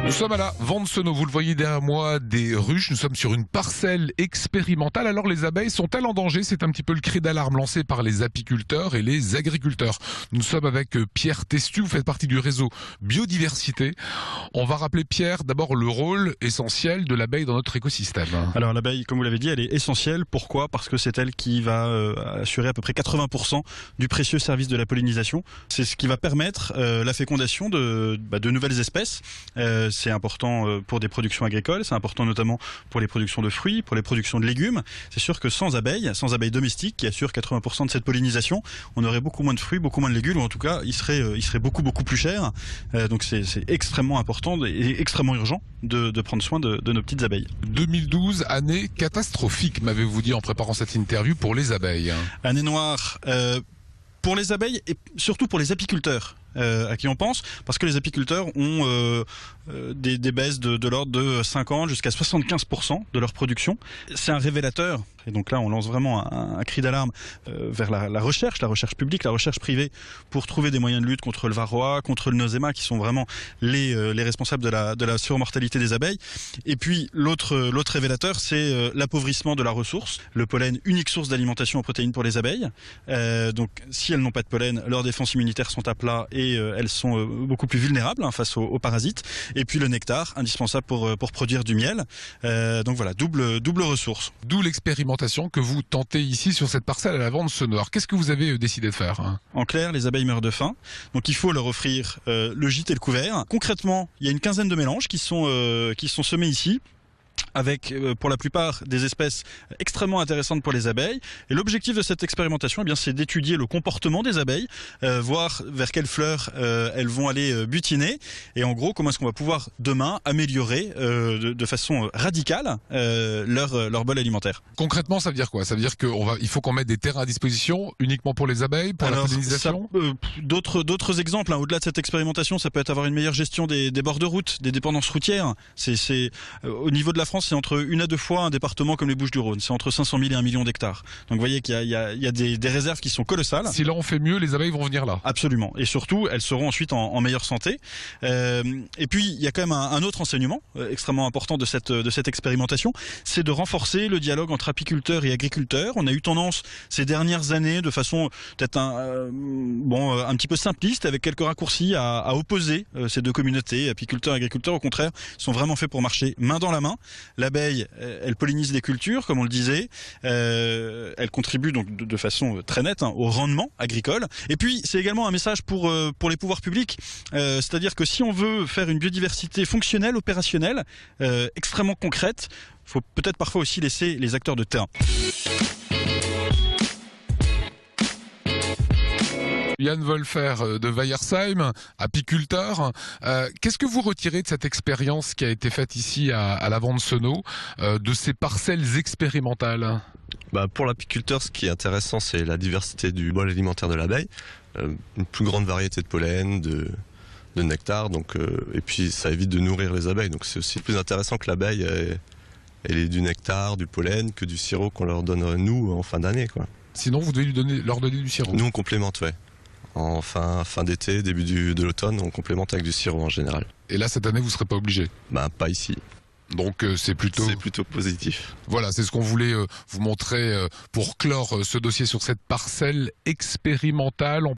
Nous sommes à la Vande-Senots, vous le voyez derrière moi, des ruches. Nous sommes sur une parcelle expérimentale. Alors les abeilles sont-elles en danger? C'est un petit peu le cri d'alarme lancé par les apiculteurs et les agriculteurs. Nous sommes avec Pierre Testu, vous faites partie du réseau Biodiversité. On va rappeler, Pierre, d'abord le rôle essentiel de l'abeille dans notre écosystème. Alors l'abeille, comme vous l'avez dit, elle est essentielle. Pourquoi? Parce que c'est elle qui va assurer à peu près 80% du précieux service de la pollinisation. C'est ce qui va permettre la fécondation de nouvelles espèces. C'est important pour des productions agricoles, c'est important notamment pour les productions de fruits, pour les productions de légumes. C'est sûr que sans abeilles domestiques qui assurent 80% de cette pollinisation, on aurait beaucoup moins de fruits, beaucoup moins de légumes, ou en tout cas, il serait beaucoup plus cher. Donc c'est extrêmement important et extrêmement urgent de prendre soin de nos petites abeilles. 2012, année catastrophique, m'avez-vous dit en préparant cette interview pour les abeilles. Année noire pour les abeilles et surtout pour les apiculteurs. À qui on pense, parce que les apiculteurs ont des baisses de l'ordre de 50 jusqu'à 75% de leur production. C'est un révélateur, et donc là on lance vraiment un cri d'alarme vers la recherche publique, la recherche privée, pour trouver des moyens de lutte contre le varroa, contre le nosema, qui sont vraiment les responsables de la surmortalité des abeilles. Et puis l'autre révélateur, c'est l'appauvrissement de la ressource, le pollen, unique source d'alimentation en protéines pour les abeilles. Donc si elles n'ont pas de pollen, leurs défenses immunitaires sont à plat et elles sont beaucoup plus vulnérables face aux parasites. Et puis le nectar, indispensable pour produire du miel. Donc voilà, double ressource. D'où l'expérimentation que vous tentez ici sur cette parcelle à la Vande-Senots. Alors qu'est-ce que vous avez décidé de faire? En clair, les abeilles meurent de faim, donc il faut leur offrir le gîte et le couvert. Concrètement, il y a une quinzaine de mélanges qui sont semés ici, avec pour la plupart des espèces extrêmement intéressantes pour les abeilles. Et l'objectif de cette expérimentation, c'est d'étudier le comportement des abeilles, voir vers quelles fleurs elles vont aller butiner, et en gros comment est-ce qu'on va pouvoir demain améliorer de façon radicale leur bol alimentaire. Concrètement, ça veut dire quoi? Ça veut dire qu'il faut qu'on mette des terrains à disposition uniquement pour les abeilles, pour la pollinisation? D'autres exemples, au-delà de cette expérimentation, ça peut être avoir une meilleure gestion des bords de route, des dépendances routières. C'est au niveau de la France, c'est entre 1 à 2 fois un département comme les Bouches-du-Rhône. C'est entre 500 000 et 1 million d'hectares. Donc vous voyez qu'il y a des réserves qui sont colossales. Si là on fait mieux, les abeilles vont venir là. Absolument. Et surtout, elles seront ensuite en meilleure santé. Et puis, il y a quand même un autre enseignement extrêmement important de cette expérimentation, c'est de renforcer le dialogue entre apiculteurs et agriculteurs. On a eu tendance ces dernières années, de façon peut-être un petit peu simpliste, avec quelques raccourcis, à opposer ces deux communautés, apiculteurs et agriculteurs. Au contraire, sont vraiment faits pour marcher main dans la main. L'abeille, elle pollinise les cultures, comme on le disait. Elle contribue donc de façon très nette au rendement agricole. Et puis, c'est également un message pour les pouvoirs publics. C'est-à-dire que si on veut faire une biodiversité fonctionnelle, opérationnelle, extrêmement concrète, il faut peut-être parfois aussi laisser les acteurs de terrain. Yann Wolfer de Weiersheim, apiculteur. Qu'est-ce que vous retirez de cette expérience qui a été faite ici à la Vande-Senots, de ces parcelles expérimentales? Pour l'apiculteur, ce qui est intéressant, c'est la diversité du bol alimentaire de l'abeille, une plus grande variété de pollen, de nectar, et puis ça évite de nourrir les abeilles. Donc c'est aussi plus intéressant que l'abeille elle ait du nectar, du pollen, que du sirop qu'on leur donne nous en fin d'année, quoi. Sinon, vous devez leur donner du sirop. Nous, on complémente, ouais. En fin d'été, début de l'automne, on complémente avec du sirop en général. Et là, cette année, vous ne serez pas obligé? Pas ici. Donc c'est plutôt positif. Voilà, c'est ce qu'on voulait vous montrer pour clore ce dossier sur cette parcelle expérimentale.